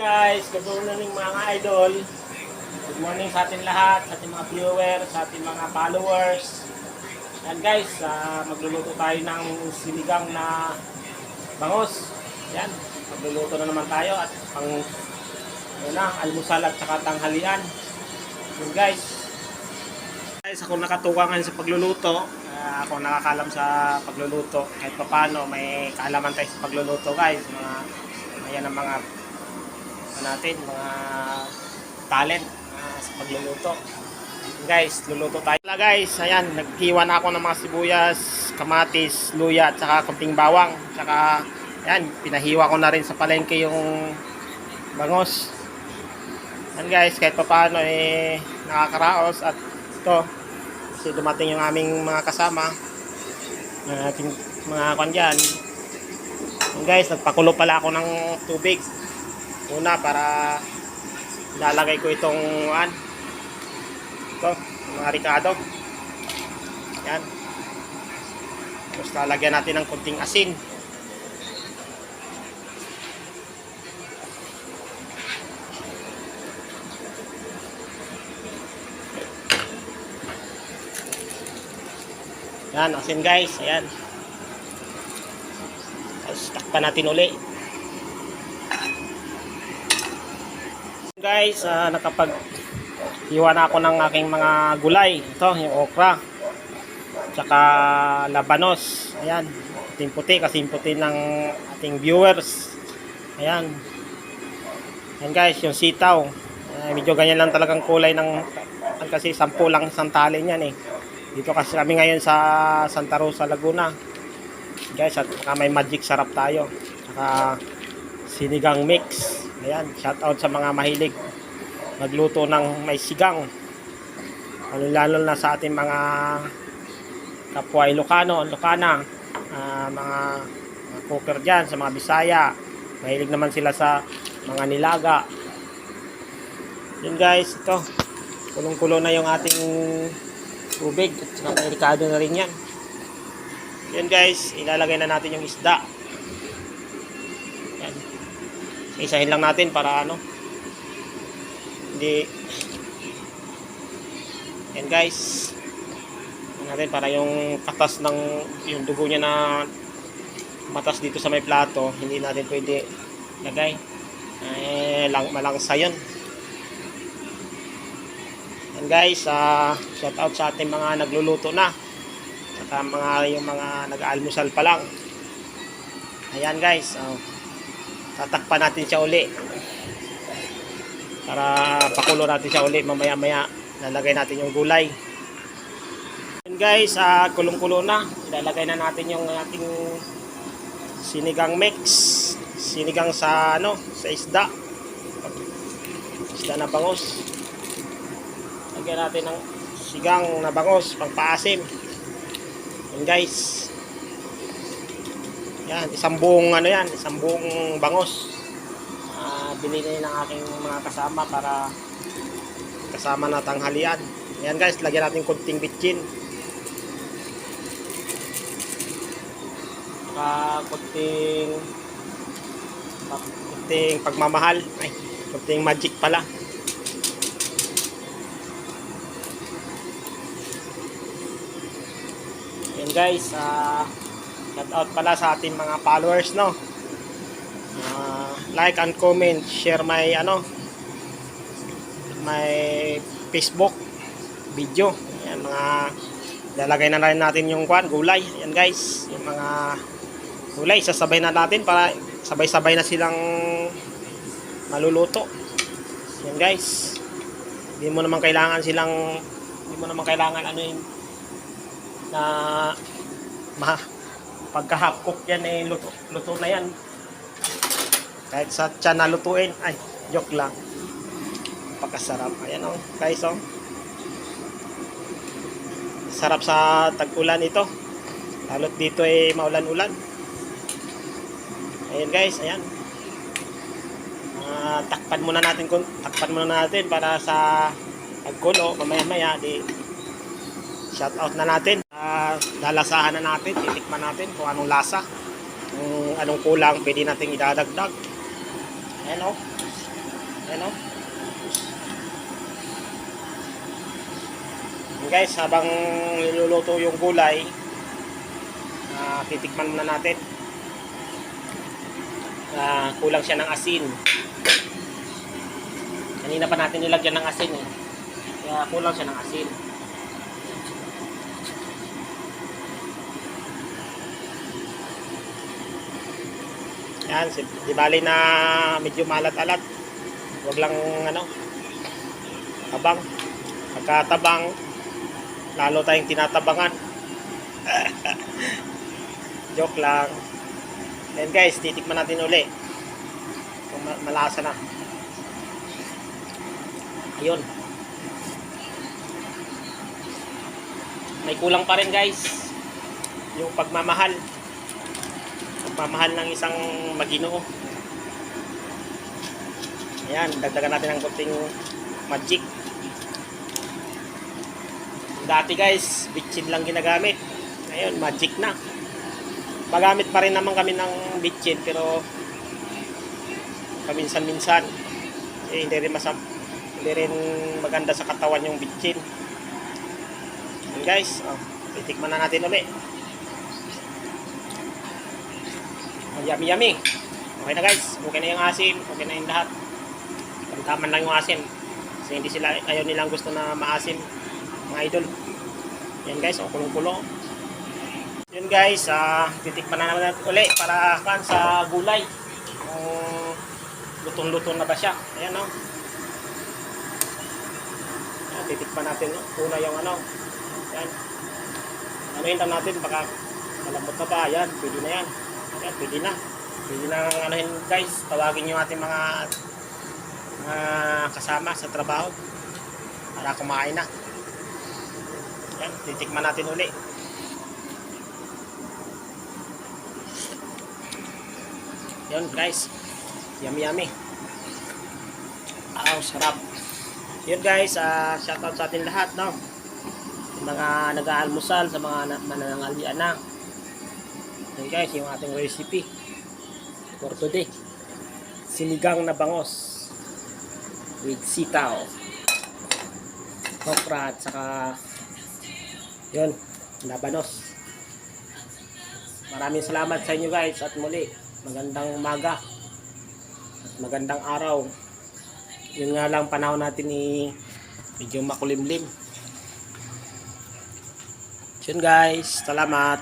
Guys, good morning mga idol. Good morning sa ating lahat, sa ating mga viewers, sa ating mga followers. Yan guys, magluluto tayo ng sinigang na bangos. Yan, magluluto na naman tayo at almusal at saka tanghalian. Yan guys. Guys, ako nakatukangan sa pagluluto. Ako nakakalam sa pagluluto. Kahit paano, may kaalaman tayo sa pagluluto guys. Ayan ang mga natin, mga talent sa pagluluto. Guys, luluto tayo. Guys, ayan, naghiwa na ako ng mga sibuyas, kamatis, luya, at saka kunting bawang. Saka, ayan, pinahiwa ko na rin sa palengke yung bangos. Ayan guys, kahit pa paano nakakaraos. At ito, kasi dumating yung aming mga kasama, ating mga kandyan. Ayan guys, nagpakulo pala ako ng tubig una para lalagay ko itong mga ricado. Yan. Tapos lalagyan natin ng kunting asin. Yan, asin guys. Ayan. Tapos takpan natin uli. Guys, nakapag-hiwa na ako ng aking mga gulay. Ito, yung okra. Tsaka labanos. Ayan, puting-puti kasi puti ng ating viewers. Ayan. Ayan guys, yung sitaw. Medyo ganyan lang talagang kulay ng kasi 10 lang isang tali niyan eh. Dito kasi kami ngayon sa Santa Rosa, Laguna. Guys, at may magic sarap tayo. Tsaka sinigang mix. Ayan, shout out sa mga mahilig magluto ng may sigang. Lalo na sa ating mga kapwa Ilocano, Ilocana, mga cooker dyan, sa mga Bisaya. Mahilig naman sila sa mga nilaga. Yun guys, ito. Kulong-kulo na yung ating tubig. At saka may ricado na rin yan. Yun guys, ilalagay na natin yung isda. Yan. Isahin lang natin para hindi yan guys natin para yung katas ng yung dugo niya na matas dito sa may plato hindi natin pwede lagay malangsa yun. Yan guys, shout out sa ating mga nagluluto na at yung mga nag-aalmusal pa lang. Ayan guys, tatakpan natin siya uli para pakulo natin siya uli. Mamaya maya lalagay natin yung gulay. Yun guys, kulong-kulo na. Ilalagay na natin yung ating sinigang mix, sinigang sa sa isda na bangos. Lagyan natin ng sigang na bangos pang paasim. Yun guys, yan, isang buong bangos. Binili ng aking mga kasama para kasama na tanghalian. Yan guys, lagyan natin kunting bitchin. Kunting pagmamahal. Kunting magic pala. Yan guys, shout out pala sa ating mga followers, like and comment, share my Facebook video. Ayan, mga lalagay na rin natin yung gulay. Ayan guys, yung mga gulay sasabay na natin para sabay-sabay na silang maluluto. Ayan guys, hindi mo naman kailangan na pagka-half cook yan luto na yan. Kahit sa tiyan na lutuin, joke lang. Pagkasarap. Ayan guys, sarap sa tag-ulan ito. Lalo't dito maulan-ulan. Ayan guys, ayan. Takpan muna natin para sa pagkulo. Mamaya-maya, shout out na natin. Lalasahan na natin, titikman natin kung anong lasa. Kung anong kulang, pwede natin idadagdag. Ayan Ayan o. Guys, habang niluluto yung gulay, titikman muna natin. Kulang siya ng asin. Kanina pa natin nilagyan ng asin eh. Kaya kulang siya ng asin. Yan, di bali na medyo malat-alat. Huwag lang tabang. Pagkatabang, lalo tayong tinatabangan. Joke lang. Then guys, titikman natin uli kung malasa na. Ayun. May kulang pa rin guys. Yung pagmamahal ng isang Maginoo. Ayan, dagdagan natin ng konting magic. Dati guys, bitchin lang ginagamit. Ngayon, magic na. Magamit pa rin naman kami ng bitchin, pero paminsan-minsan hindi rin maganda sa katawan yung bitchin. Ayan guys, titikman na natin ulit. Yummy yummy. Okay na guys, okay na yung asim, okay na yung lahat. Tamtaman lang yung asim kasi ayaw nilang gusto na maasim, mga idol. Yan guys, kulong-kulong. Yun guys, titikman na naman natin ulit para sa gulay kung lutong-lutong na ba siya. Ayan o. Titikman natin una yung yan. Anuhin lang natin, baka malambot na ba. Yan, pwede na yan. Ayan, pwede na anuhin guys. Tawagin yung ating mga kasama sa trabaho para kumain na. Yan, titikman natin uli. Yan guys, yummy yummy. Sarap. Yun guys, shoutout sa atin lahat, no? Mga nag-aalmusal, sa mga mananangalian na. Yan guys, yung ating recipe for today. Sinigang na bangos with sitaw, okra, at saka yun, labanos. Maraming salamat sa inyo guys, at muli magandang umaga at magandang araw. Yun nga lang, panahon natin medyo makulimlim. Yun guys, salamat.